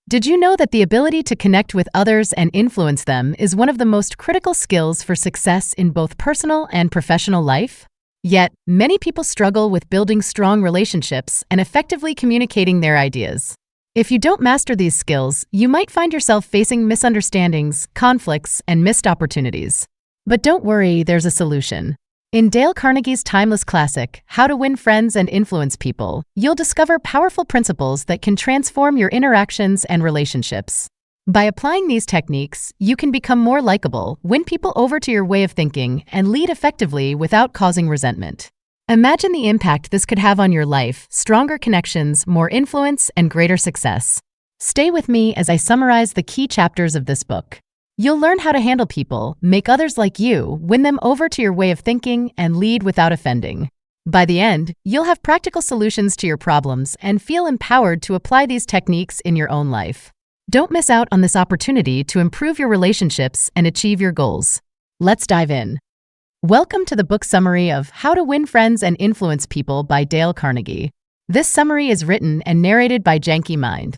Did you know that the ability to connect with others and influence them is one of the most critical skills for success in both personal and professional life? Yet, many people struggle with building strong relationships and effectively communicating their ideas. If you don't master these skills, you might find yourself facing misunderstandings, conflicts, and missed opportunities. But don't worry, there's a solution. In Dale Carnegie's timeless classic, How to Win Friends and Influence People, you'll discover powerful principles that can transform your interactions and relationships. By applying these techniques, you can become more likable, win people over to your way of thinking, and lead effectively without causing resentment. Imagine the impact this could have on your life: stronger connections, more influence, and greater success. Stay with me as I summarize the key chapters of this book. You'll learn how to handle people, make others like you, win them over to your way of thinking, and lead without offending. By the end, you'll have practical solutions to your problems and feel empowered to apply these techniques in your own life. Don't miss out on this opportunity to improve your relationships and achieve your goals. Let's dive in. Welcome to the book summary of How to Win Friends and Influence People by Dale Carnegie. This summary is written and narrated by JANKY.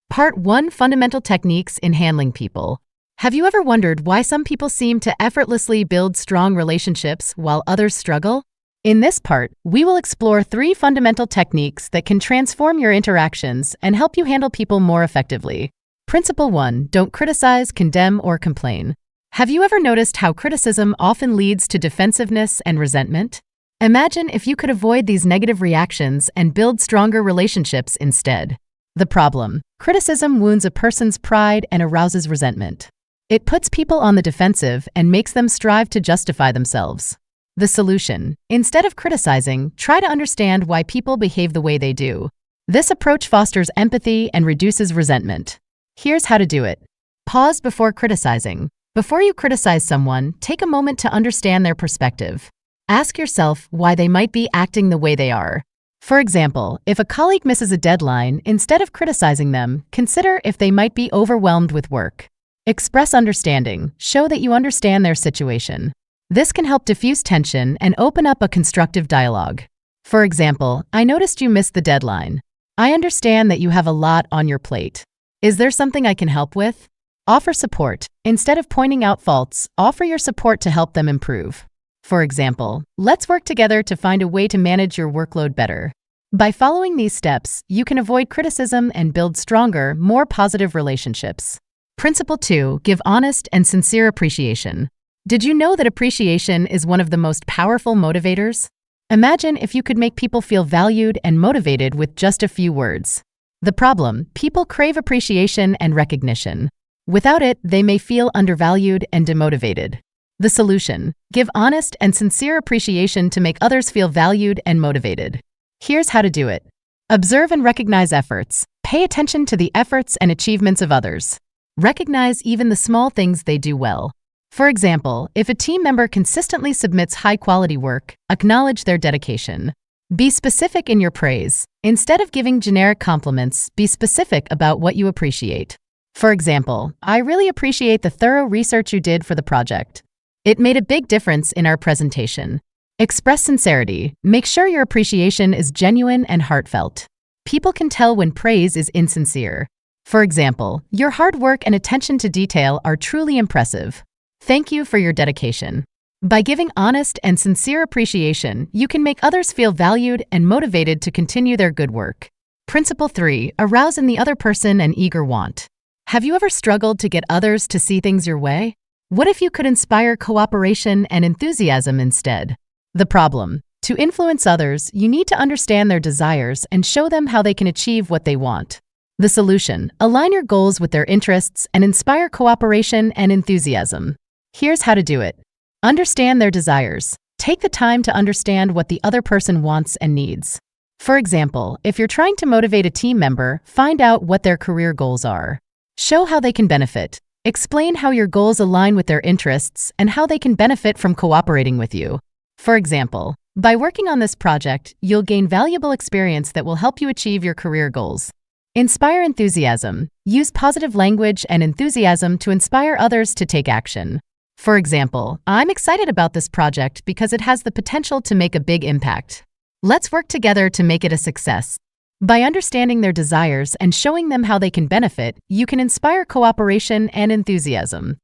Part 1: Fundamental Techniques in Handling People. Have you ever wondered why some people seem to effortlessly build strong relationships while others struggle? In this part, we will explore 3 fundamental techniques that can transform your interactions and help you handle people more effectively. Principle 1: Don't criticize, condemn, or complain. Have you ever noticed how criticism often leads to defensiveness and resentment? Imagine if you could avoid these negative reactions and build stronger relationships instead. The problem: criticism wounds a person's pride and arouses resentment. It puts people on the defensive and makes them strive to justify themselves. The solution: instead of criticizing, try to understand why people behave the way they do. This approach fosters empathy and reduces resentment. Here's how to do it. Pause before criticizing. Before you criticize someone, take a moment to understand their perspective. Ask yourself why they might be acting the way they are. For example, if a colleague misses a deadline, instead of criticizing them, consider if they might be overwhelmed with work. Express understanding. Show that you understand their situation. This can help diffuse tension and open up a constructive dialogue. For example, I noticed you missed the deadline. I understand that you have a lot on your plate. Is there something I can help with? Offer support. Instead of pointing out faults, offer your support to help them improve. For example, let's work together to find a way to manage your workload better. By following these steps, you can avoid criticism and build stronger, more positive relationships. Principle 2: Give honest and sincere appreciation. Did you know that appreciation is one of the most powerful motivators? Imagine if you could make people feel valued and motivated with just a few words. The problem: people crave appreciation and recognition. Without it, they may feel undervalued and demotivated. The solution: give honest and sincere appreciation to make others feel valued and motivated. Here's how to do it. Observe and recognize efforts. Pay attention to the efforts and achievements of others. Recognize even the small things they do well. For example, if a team member consistently submits high-quality work, acknowledge their dedication. Be specific in your praise. Instead of giving generic compliments, be specific about what you appreciate. For example, I really appreciate the thorough research you did for the project. It made a big difference in our presentation. Express sincerity. Make sure your appreciation is genuine and heartfelt. People can tell when praise is insincere. For example, your hard work and attention to detail are truly impressive. Thank you for your dedication. By giving honest and sincere appreciation, you can make others feel valued and motivated to continue their good work. Principle 3: Arouse in the other person an eager want. Have you ever struggled to get others to see things your way? What if you could inspire cooperation and enthusiasm instead? The problem: to influence others, you need to understand their desires and show them how they can achieve what they want. The solution: align your goals with their interests and inspire cooperation and enthusiasm. Here's how to do it. Understand their desires. Take the time to understand what the other person wants and needs. For example, if you're trying to motivate a team member, find out what their career goals are. Show how they can benefit. Explain how your goals align with their interests and how they can benefit from cooperating with you. For example, by working on this project, you'll gain valuable experience that will help you achieve your career goals. Inspire enthusiasm. Use positive language and enthusiasm to inspire others to take action. For example, I'm excited about this project because it has the potential to make a big impact. Let's work together to make it a success. By understanding their desires and showing them how they can benefit, you can inspire cooperation and enthusiasm.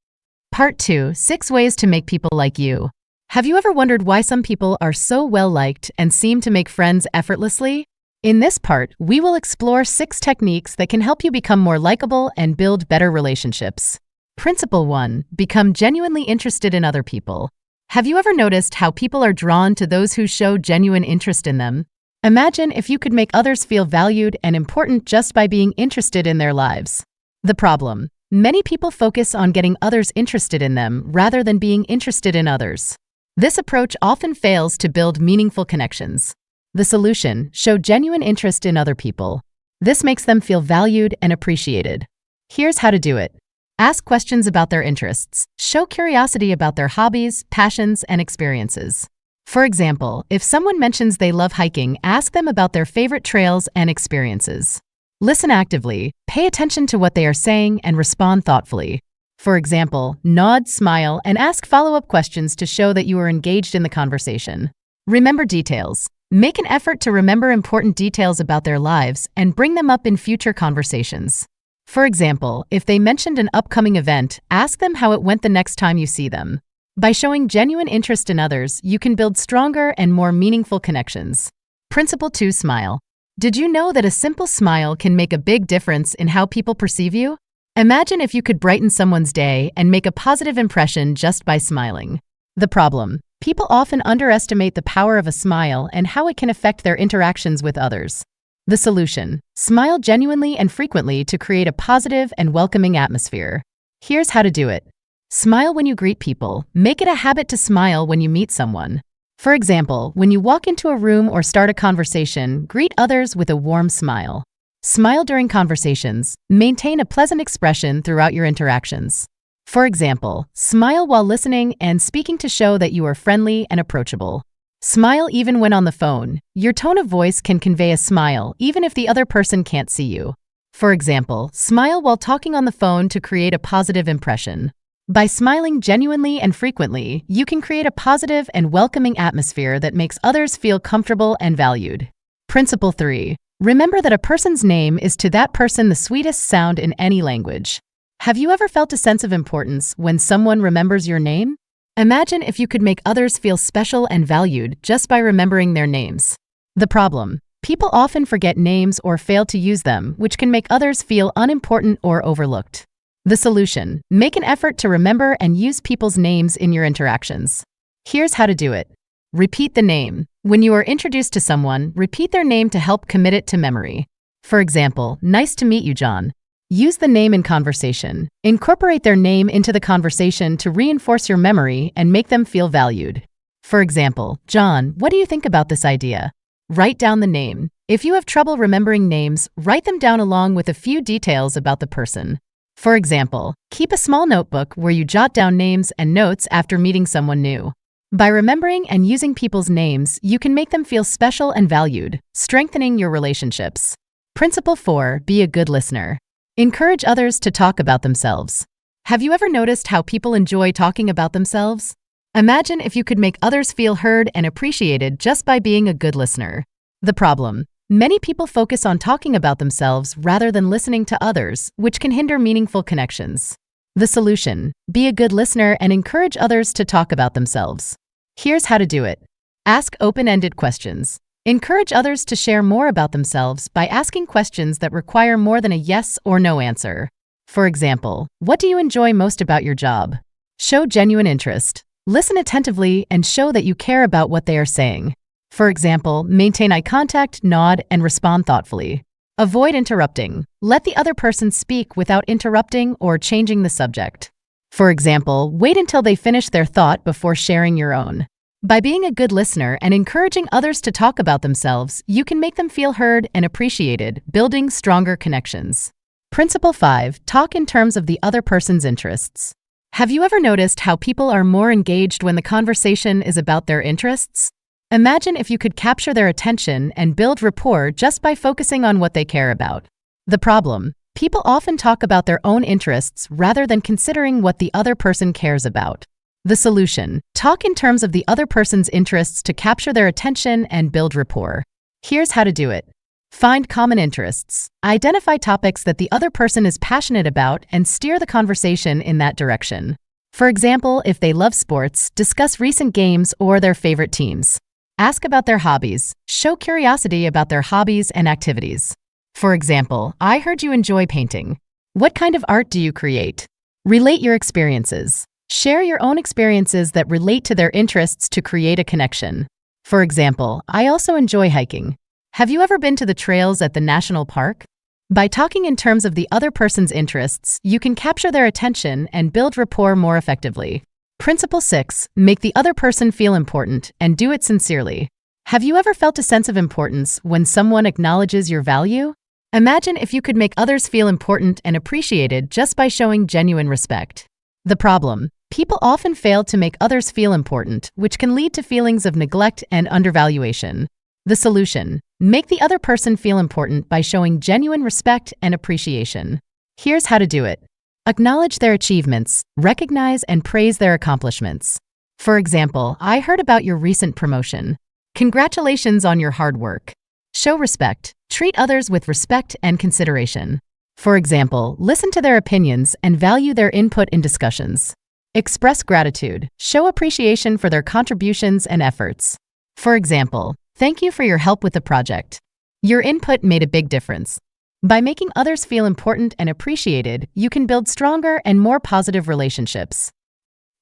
Part 2, 6 Ways to Make People Like You. Have you ever wondered why some people are so well-liked and seem to make friends effortlessly? In this part, we will explore 6 techniques that can help you become more likable and build better relationships. Principle 1. Become genuinely interested in other people. Have you ever noticed how people are drawn to those who show genuine interest in them? Imagine if you could make others feel valued and important just by being interested in their lives. The problem: many people focus on getting others interested in them rather than being interested in others. This approach often fails to build meaningful connections. The solution: show genuine interest in other people. This makes them feel valued and appreciated. Here's how to do it. Ask questions about their interests. Show curiosity about their hobbies, passions, and experiences. For example, if someone mentions they love hiking, ask them about their favorite trails and experiences. Listen actively, pay attention to what they are saying, and respond thoughtfully. For example, nod, smile, and ask follow-up questions to show that you are engaged in the conversation. Remember details. Make an effort to remember important details about their lives and bring them up in future conversations. For example, if they mentioned an upcoming event, ask them how it went the next time you see them. By showing genuine interest in others, you can build stronger and more meaningful connections. Principle 2. Smile. Did you know that a simple smile can make a big difference in how people perceive you? Imagine if you could brighten someone's day and make a positive impression just by smiling. The problem: people often underestimate the power of a smile and how it can affect their interactions with others. The solution: smile genuinely and frequently to create a positive and welcoming atmosphere. Here's how to do it. Smile when you greet people. Make it a habit to smile when you meet someone. For example, when you walk into a room or start a conversation, greet others with a warm smile. Smile during conversations. Maintain a pleasant expression throughout your interactions. For example, smile while listening and speaking to show that you are friendly and approachable. Smile even when on the phone. Your tone of voice can convey a smile even if the other person can't see you. For example, smile while talking on the phone to create a positive impression. By smiling genuinely and frequently, you can create a positive and welcoming atmosphere that makes others feel comfortable and valued. Principle 3. Remember that a person's name is to that person the sweetest sound in any language. Have you ever felt a sense of importance when someone remembers your name? Imagine if you could make others feel special and valued just by remembering their names. The problem: people often forget names or fail to use them, which can make others feel unimportant or overlooked. The solution: make an effort to remember and use people's names in your interactions. Here's how to do it. Repeat the name. When you are introduced to someone, repeat their name to help commit it to memory. For example, nice to meet you, John. Use the name in conversation. Incorporate their name into the conversation to reinforce your memory and make them feel valued. For example, John, what do you think about this idea? Write down the name. If you have trouble remembering names, write them down along with a few details about the person. For example, keep a small notebook where you jot down names and notes after meeting someone new. By remembering and using people's names, you can make them feel special and valued, strengthening your relationships. Principle 4. Be a good listener. Encourage others to talk about themselves. Have you ever noticed how people enjoy talking about themselves? Imagine if you could make others feel heard and appreciated just by being a good listener. The problem: many people focus on talking about themselves rather than listening to others, which can hinder meaningful connections. The solution: be a good listener and encourage others to talk about themselves. Here's how to do it. Ask open-ended questions. Encourage others to share more about themselves by asking questions that require more than a yes or no answer. For example, what do you enjoy most about your job? Show genuine interest. Listen attentively and show that you care about what they are saying. For example, maintain eye contact, nod, and respond thoughtfully. Avoid interrupting. Let the other person speak without interrupting or changing the subject. For example, wait until they finish their thought before sharing your own. By being a good listener and encouraging others to talk about themselves, you can make them feel heard and appreciated, building stronger connections. Principle 5. Talk in terms of the other person's interests. Have you ever noticed how people are more engaged when the conversation is about their interests? Imagine if you could capture their attention and build rapport just by focusing on what they care about. The problem: people often talk about their own interests rather than considering what the other person cares about. The solution: talk in terms of the other person's interests to capture their attention and build rapport. Here's how to do it. Find common interests. Identify topics that the other person is passionate about and steer the conversation in that direction. For example, if they love sports, discuss recent games or their favorite teams. Ask about their hobbies. Show curiosity about their hobbies and activities. For example, I heard you enjoy painting. What kind of art do you create? Relate your experiences. Share your own experiences that relate to their interests to create a connection. For example, I also enjoy hiking. Have you ever been to the trails at the national park? By talking in terms of the other person's interests, you can capture their attention and build rapport more effectively. Principle 6. Make the other person feel important and do it sincerely. Have you ever felt a sense of importance when someone acknowledges your value? Imagine if you could make others feel important and appreciated just by showing genuine respect. The problem: people often fail to make others feel important, which can lead to feelings of neglect and undervaluation. The solution: make the other person feel important by showing genuine respect and appreciation. Here's how to do it. Acknowledge their achievements, recognize and praise their accomplishments. For example, I heard about your recent promotion. Congratulations on your hard work. Show respect. Treat others with respect and consideration. For example, listen to their opinions and value their input in discussions. Express gratitude. Show appreciation for their contributions and efforts. For example, thank you for your help with the project. Your input made a big difference. By making others feel important and appreciated, you can build stronger and more positive relationships.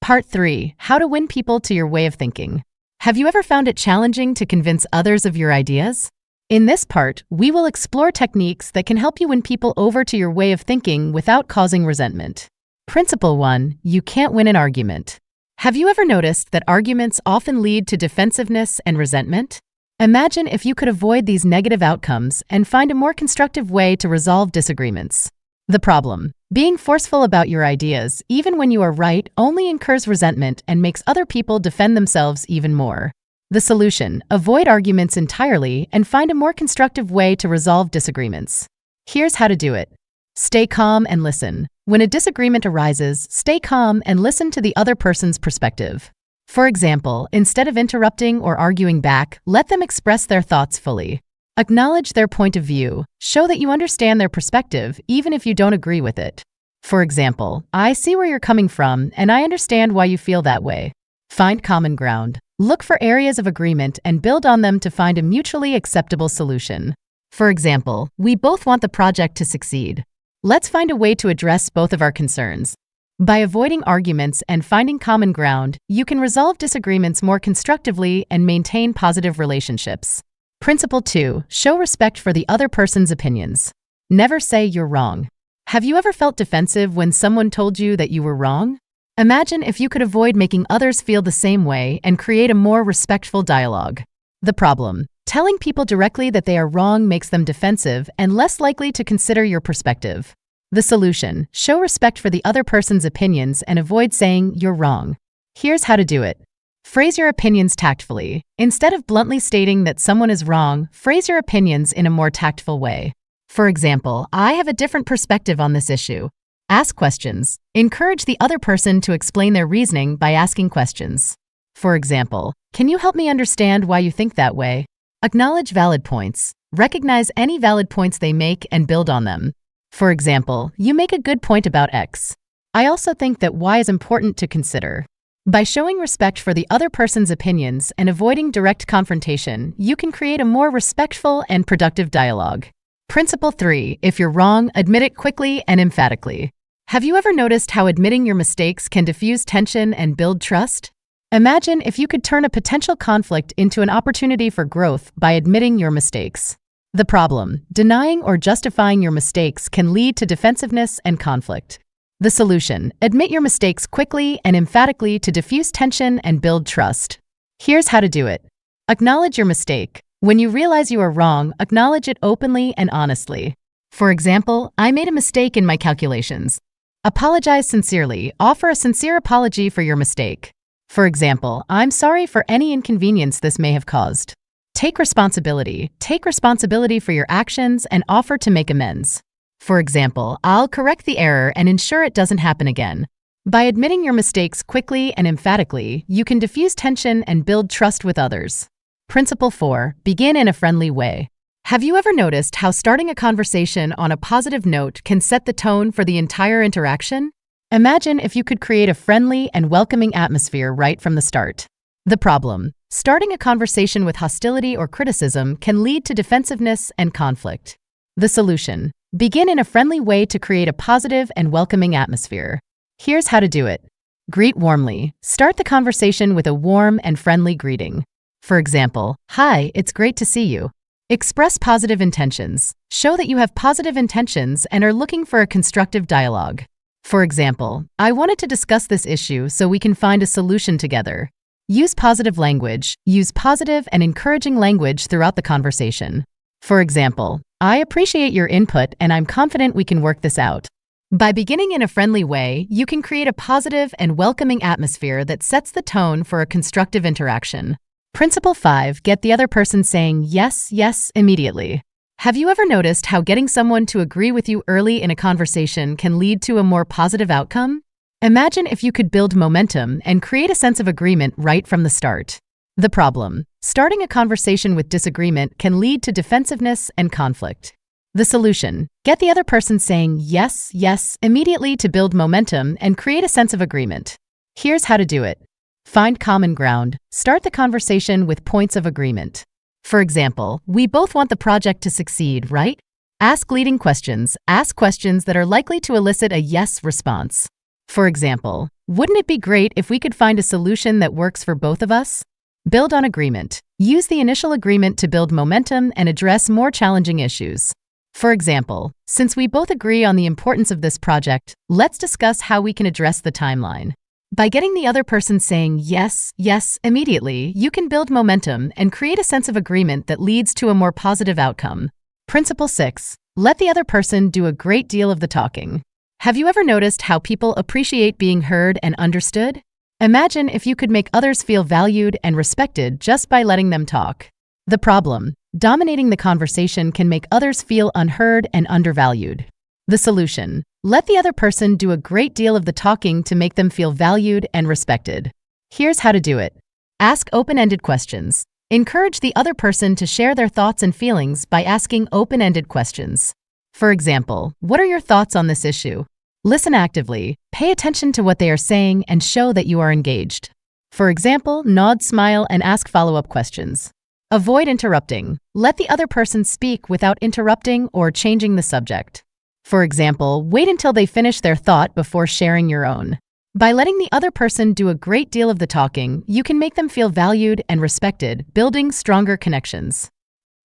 Part 3. How to win people to your way of thinking. Have you ever found it challenging to convince others of your ideas? In this part, we will explore techniques that can help you win people over to your way of thinking without causing resentment. Principle 1. You can't win an argument. Have you ever noticed that arguments often lead to defensiveness and resentment? Imagine if you could avoid these negative outcomes and find a more constructive way to resolve disagreements. The problem: being forceful about your ideas, even when you are right, only incurs resentment and makes other people defend themselves even more. The solution: avoid arguments entirely and find a more constructive way to resolve disagreements. Here's how to do it. Stay calm and listen. When a disagreement arises, stay calm and listen to the other person's perspective. For example, instead of interrupting or arguing back, let them express their thoughts fully. Acknowledge their point of view. Show that you understand their perspective, even if you don't agree with it. For example, I see where you're coming from, and I understand why you feel that way. Find common ground. Look for areas of agreement and build on them to find a mutually acceptable solution. For example, we both want the project to succeed. Let's find a way to address both of our concerns. By avoiding arguments and finding common ground, you can resolve disagreements more constructively and maintain positive relationships. Principle 2. Show respect for the other person's opinions. Never say you're wrong. Have you ever felt defensive when someone told you that you were wrong? Imagine if you could avoid making others feel the same way and create a more respectful dialogue. The problem: telling people directly that they are wrong makes them defensive and less likely to consider your perspective. The solution: show respect for the other person's opinions and avoid saying you're wrong. Here's how to do it. Phrase your opinions tactfully. Instead of bluntly stating that someone is wrong, phrase your opinions in a more tactful way. For example, I have a different perspective on this issue. Ask questions. Encourage the other person to explain their reasoning by asking questions. For example, can you help me understand why you think that way? Acknowledge valid points. Recognize any valid points they make and build on them. For example, you make a good point about X. I also think that Y is important to consider. By showing respect for the other person's opinions and avoiding direct confrontation, you can create a more respectful and productive dialogue. Principle 3. If you're wrong, admit it quickly and emphatically. Have you ever noticed how admitting your mistakes can diffuse tension and build trust? Imagine if you could turn a potential conflict into an opportunity for growth by admitting your mistakes. The problem: denying or justifying your mistakes can lead to defensiveness and conflict. The solution: admit your mistakes quickly and emphatically to diffuse tension and build trust. Here's how to do it. Acknowledge your mistake. When you realize you are wrong, acknowledge it openly and honestly. For example, I made a mistake in my calculations. Apologize sincerely. Offer a sincere apology for your mistake. For example, I'm sorry for any inconvenience this may have caused. Take responsibility. Take responsibility for your actions and offer to make amends. For example, I'll correct the error and ensure it doesn't happen again. By admitting your mistakes quickly and emphatically, you can diffuse tension and build trust with others. Principle 4. Begin in a friendly way. Have you ever noticed how starting a conversation on a positive note can set the tone for the entire interaction? Imagine if you could create a friendly and welcoming atmosphere right from the start. The problem: starting a conversation with hostility or criticism can lead to defensiveness and conflict. The solution: begin in a friendly way to create a positive and welcoming atmosphere. Here's how to do it. Greet warmly. Start the conversation with a warm and friendly greeting. For example, "Hi, it's great to see you." Express positive intentions. Show that you have positive intentions and are looking for a constructive dialogue. For example, "I wanted to discuss this issue so we can find a solution together." Use positive language. Use positive and encouraging language throughout the conversation. For example, "I appreciate your input and I'm confident we can work this out." By beginning in a friendly way, you can create a positive and welcoming atmosphere that sets the tone for a constructive interaction. Principle 5. Get the other person saying yes, yes immediately. Have you ever noticed how getting someone to agree with you early in a conversation can lead to a more positive outcome? Imagine if you could build momentum and create a sense of agreement right from the start. The problem: starting a conversation with disagreement can lead to defensiveness and conflict. The solution: get the other person saying yes, yes immediately to build momentum and create a sense of agreement. Here's how to do it. Find common ground. Start the conversation with points of agreement. For example, "We both want the project to succeed, right?" Ask leading questions. Ask questions that are likely to elicit a yes response. For example, "Wouldn't it be great if we could find a solution that works for both of us?" Build on agreement. Use the initial agreement to build momentum and address more challenging issues. For example, "Since we both agree on the importance of this project, let's discuss how we can address the timeline." By getting the other person saying yes, yes immediately, you can build momentum and create a sense of agreement that leads to a more positive outcome. Principle 6. Let the other person do a great deal of the talking. Have you ever noticed how people appreciate being heard and understood? Imagine if you could make others feel valued and respected just by letting them talk. The problem: dominating the conversation can make others feel unheard and undervalued. The solution: let the other person do a great deal of the talking to make them feel valued and respected. Here's how to do it. Ask open-ended questions. Encourage the other person to share their thoughts and feelings by asking open-ended questions. For example, "What are your thoughts on this issue?" Listen actively. Pay attention to what they are saying and show that you are engaged. For example, nod, smile, and ask follow-up questions. Avoid interrupting. Let the other person speak without interrupting or changing the subject. For example, wait until they finish their thought before sharing your own. By letting the other person do a great deal of the talking, you can make them feel valued and respected, building stronger connections.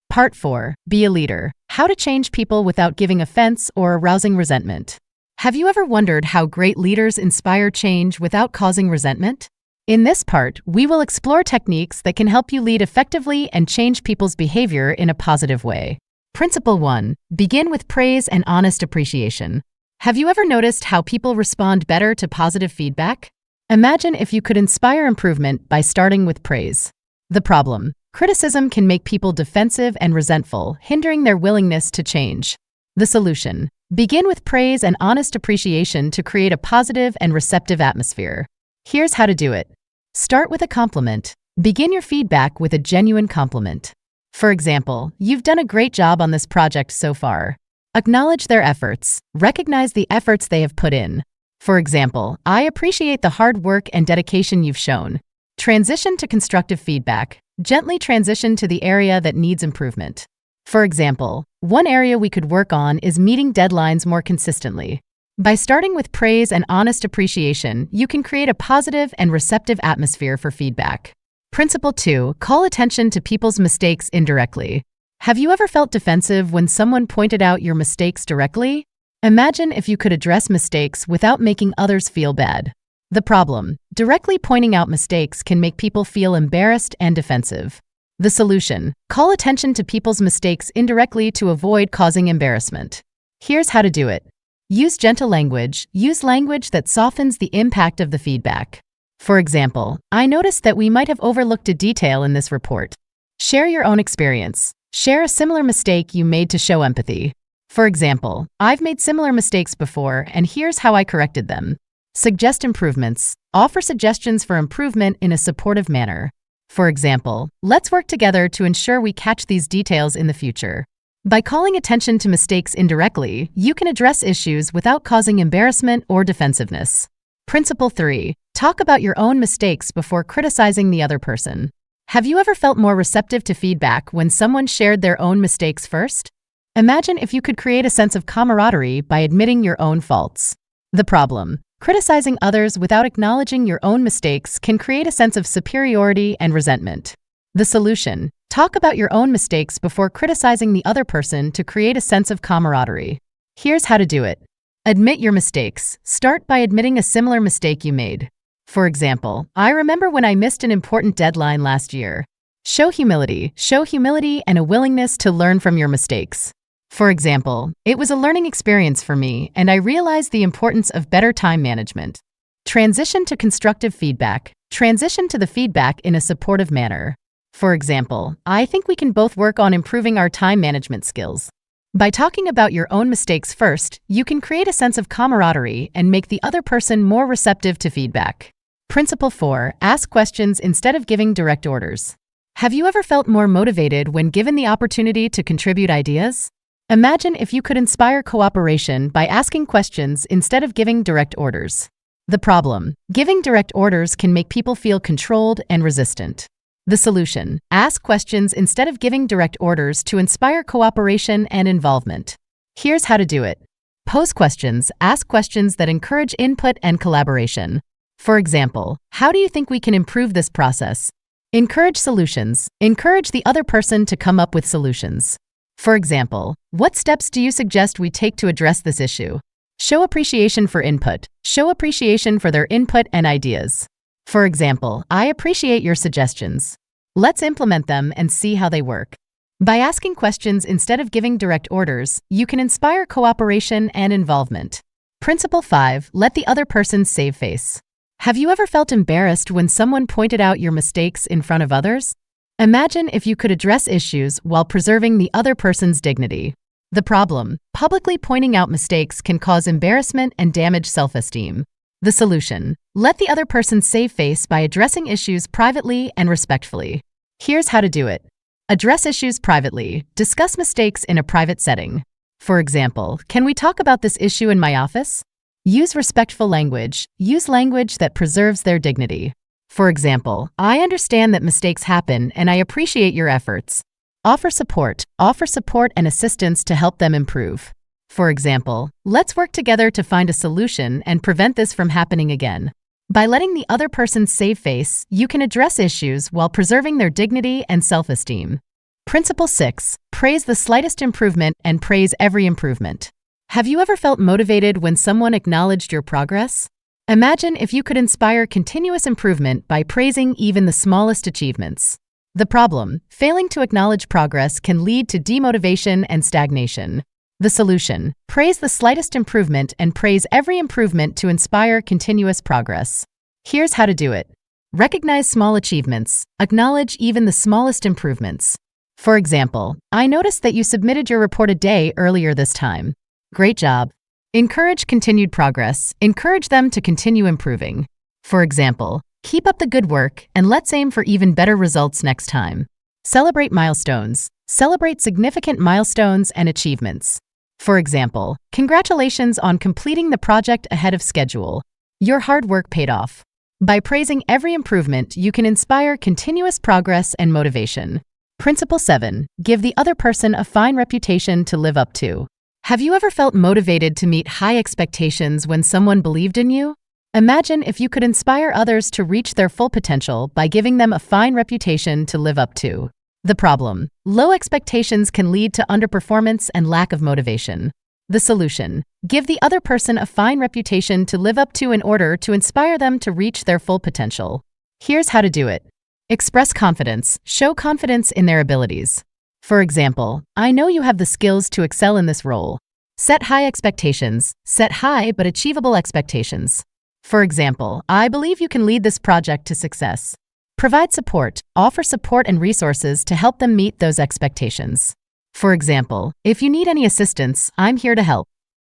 Part 4. Be a leader. How to change people without giving offense or arousing resentment. Have you ever wondered how great leaders inspire change without causing resentment? In this part, we will explore techniques that can help you lead effectively and change people's behavior in a positive way. Principle 1. Begin with praise and honest appreciation. Have you ever noticed how people respond better to positive feedback? Imagine if you could inspire improvement by starting with praise. The problem: criticism can make people defensive and resentful, hindering their willingness to change. The solution: begin with praise and honest appreciation to create a positive and receptive atmosphere. Here's how to do it. Start with a compliment. Begin your feedback with a genuine compliment. For example, "You've done a great job on this project so far." Acknowledge their efforts. Recognize the efforts they have put in. For example, "I appreciate the hard work and dedication you've shown." Transition to constructive feedback. Gently transition to the area that needs improvement. For example, "One area we could work on is meeting deadlines more consistently." By starting with praise and honest appreciation, you can create a positive and receptive atmosphere for feedback. Principle 2. Call attention to people's mistakes indirectly. Have you ever felt defensive when someone pointed out your mistakes directly? Imagine if you could address mistakes without making others feel bad. The problem: directly pointing out mistakes can make people feel embarrassed and defensive. The solution: call attention to people's mistakes indirectly to avoid causing embarrassment. Here's how to do it. Use gentle language. Use language that softens the impact of the feedback. For example, "I noticed that we might have overlooked a detail in this report." Share your own experience. Share a similar mistake you made to show empathy. For example, "I've made similar mistakes before, and here's how I corrected them." Suggest improvements. Offer suggestions for improvement in a supportive manner. For example, "Let's work together to ensure we catch these details in the future." By calling attention to mistakes indirectly, you can address issues without causing embarrassment or defensiveness. Principle 3. Talk about your own mistakes before criticizing the other person. Have you ever felt more receptive to feedback when someone shared their own mistakes first? Imagine if you could create a sense of camaraderie by admitting your own faults. The problem: criticizing others without acknowledging your own mistakes can create a sense of superiority and resentment. The solution: talk about your own mistakes before criticizing the other person to create a sense of camaraderie. Here's how to do it. Admit your mistakes. Start by admitting a similar mistake you made. For example, I remember when I missed an important deadline last year. Show humility and a willingness to learn from your mistakes. For example, it was a learning experience for me, and I realized the importance of better time management. Transition to constructive feedback. Transition to the feedback in a supportive manner. For example, I think we can both work on improving our time management skills. By talking about your own mistakes first, you can create a sense of camaraderie and make the other person more receptive to feedback. Principle 4. Ask questions instead of giving direct orders. Have you ever felt more motivated when given the opportunity to contribute ideas? Imagine if you could inspire cooperation by asking questions instead of giving direct orders. The problem: giving direct orders can make people feel controlled and resistant. The solution: ask questions instead of giving direct orders to inspire cooperation and involvement. Here's how to do it. Pose questions. Ask questions that encourage input and collaboration. For example, how do you think we can improve this process? Encourage solutions. Encourage the other person to come up with solutions. For example, what steps do you suggest we take to address this issue? Show appreciation for input. Show appreciation for their input and ideas. For example, I appreciate your suggestions. Let's implement them and see how they work. By asking questions instead of giving direct orders, you can inspire cooperation and involvement. Principle 5. Let the other person save face. Have you ever felt embarrassed when someone pointed out your mistakes in front of others? Imagine if you could address issues while preserving the other person's dignity. The problem: publicly pointing out mistakes can cause embarrassment and damage self-esteem. The solution: let the other person save face by addressing issues privately and respectfully. Here's how to do it. Address issues privately. Discuss mistakes in a private setting. For example, can we talk about this issue in my office? Use respectful language. Use language that preserves their dignity. For example, I understand that mistakes happen and I appreciate your efforts. Offer support. Offer support and assistance to help them improve. For example, let's work together to find a solution and prevent this from happening again. By letting the other person save face, you can address issues while preserving their dignity and self-esteem. Principle 6. Praise the slightest improvement and praise every improvement. Have you ever felt motivated when someone acknowledged your progress? Imagine if you could inspire continuous improvement by praising even the smallest achievements. The problem: failing to acknowledge progress can lead to demotivation and stagnation. The solution: praise the slightest improvement and praise every improvement to inspire continuous progress. Here's how to do it. Recognize small achievements. Acknowledge even the smallest improvements. For example, I noticed that you submitted your report a day earlier this time. Great job. Encourage continued progress. Encourage them to continue improving. For example, keep up the good work and let's aim for even better results next time. Celebrate milestones. Celebrate significant milestones and achievements. For example, congratulations on completing the project ahead of schedule. Your hard work paid off. By praising every improvement, you can inspire continuous progress and motivation. Principle 7. Give the other person a fine reputation to live up to. Have you ever felt motivated to meet high expectations when someone believed in you? Imagine if you could inspire others to reach their full potential by giving them a fine reputation to live up to. The problem: low expectations can lead to underperformance and lack of motivation. The solution: give the other person a fine reputation to live up to in order to inspire them to reach their full potential. Here's how to do it. Express confidence. Show confidence in their abilities. For example, I know you have the skills to excel in this role. Set high expectations. Set high but achievable expectations. For example, I believe you can lead this project to success. Provide support. Offer support and resources to help them meet those expectations. For example, if you need any assistance, I'm here to help.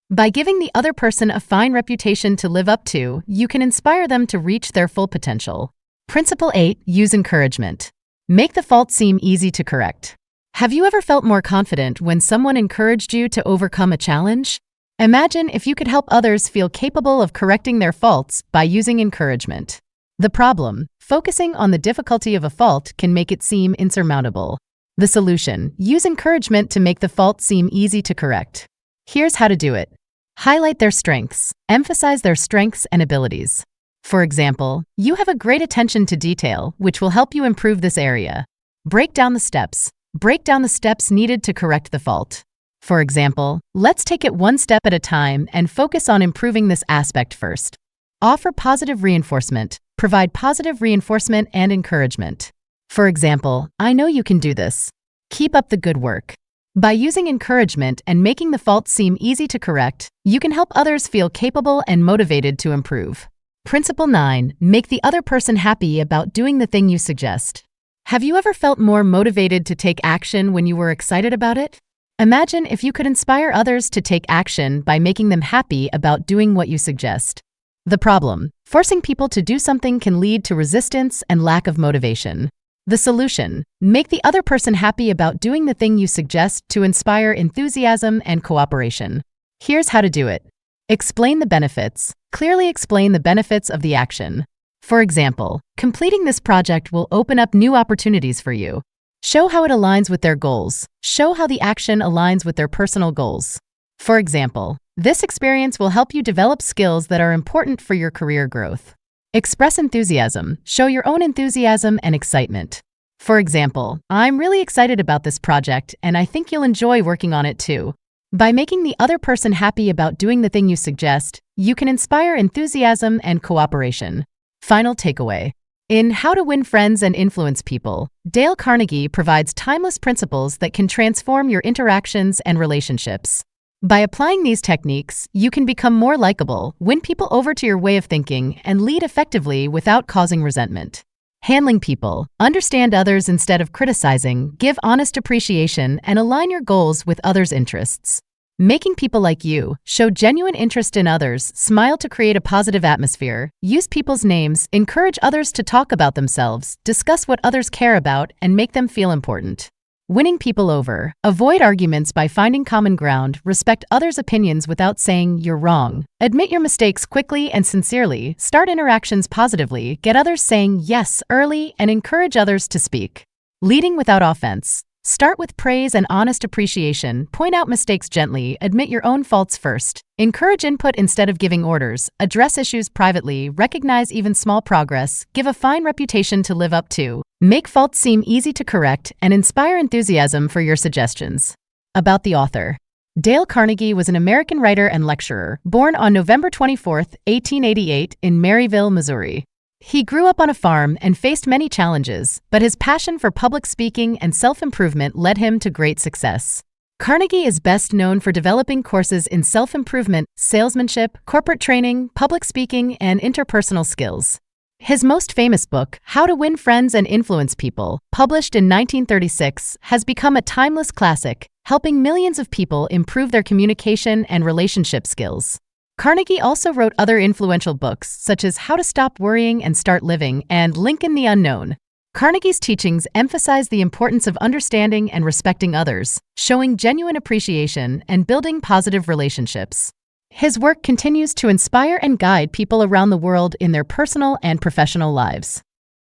By giving the other person a fine reputation to live up to, you can inspire them to reach their full potential. Principle 8. Use encouragement. Make the fault seem easy to correct. Have you ever felt more confident when someone encouraged you to overcome a challenge? Imagine if you could help others feel capable of correcting their faults by using encouragement. The problem: focusing on the difficulty of a fault can make it seem insurmountable. The solution: use encouragement to make the fault seem easy to correct. Here's how to do it. Highlight their strengths. Emphasize their strengths and abilities. For example, you have a great attention to detail, which will help you improve this area. Break down the steps. Break down the steps needed to correct the fault. For example, let's take it one step at a time and focus on improving this aspect first. Offer positive reinforcement. Provide positive reinforcement and encouragement. For example, I know you can do this. Keep up the good work. By using encouragement and making the fault seem easy to correct, you can help others feel capable and motivated to improve. Principle 9. Make the other person happy about doing the thing you suggest. Have you ever felt more motivated to take action when you were excited about it? Imagine if you could inspire others to take action by making them happy about doing what you suggest. The problem: forcing people to do something can lead to resistance and lack of motivation. The solution: make the other person happy about doing the thing you suggest to inspire enthusiasm and cooperation. Here's how to do it. Explain the benefits. Clearly explain the benefits of the action. For example, completing this project will open up new opportunities for you. Show how it aligns with their goals. Show how the action aligns with their personal goals. For example, this experience will help you develop skills that are important for your career growth. Express enthusiasm. Show your own enthusiasm and excitement. For example, I'm really excited about this project and I think you'll enjoy working on it too. By making the other person happy about doing the thing you suggest, you can inspire enthusiasm and cooperation. Final takeaway. In How to Win Friends and Influence People, Dale Carnegie provides timeless principles that can transform your interactions and relationships. By applying these techniques, you can become more likable, win people over to your way of thinking, and lead effectively without causing resentment. Handling people. Understand others instead of criticizing, give honest appreciation, and align your goals with others' interests. Making people like you. Show genuine interest in others, smile to create a positive atmosphere, use people's names, encourage others to talk about themselves, discuss what others care about, and make them feel important. Winning people over. Avoid arguments by finding common ground, respect others' opinions without saying you're wrong. Admit your mistakes quickly and sincerely, start interactions positively, get others saying yes early, and encourage others to speak. Leading without offense. Start with praise and honest appreciation, point out mistakes gently, admit your own faults first. Encourage input instead of giving orders, address issues privately, recognize even small progress, give a fine reputation to live up to. Make faults seem easy to correct, and inspire enthusiasm for your suggestions. About the author. Dale Carnegie was an American writer and lecturer, born on November 24, 1888, in Maryville, Missouri. He grew up on a farm and faced many challenges, but his passion for public speaking and self-improvement led him to great success. Carnegie is best known for developing courses in self-improvement, salesmanship, corporate training, public speaking, and interpersonal skills. His most famous book, How to Win Friends and Influence People, published in 1936, has become a timeless classic, helping millions of people improve their communication and relationship skills. Carnegie also wrote other influential books, such as How to Stop Worrying and Start Living and Lincoln the Unknown. Carnegie's teachings emphasize the importance of understanding and respecting others, showing genuine appreciation and building positive relationships. His work continues to inspire and guide people around the world in their personal and professional lives.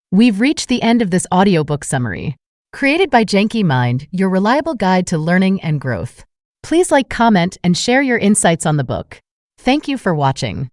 We've reached the end of this audiobook summary. Created by JANKY Mind, your reliable guide to learning and growth. Please like, comment, and share your insights on the book. Thank you for watching.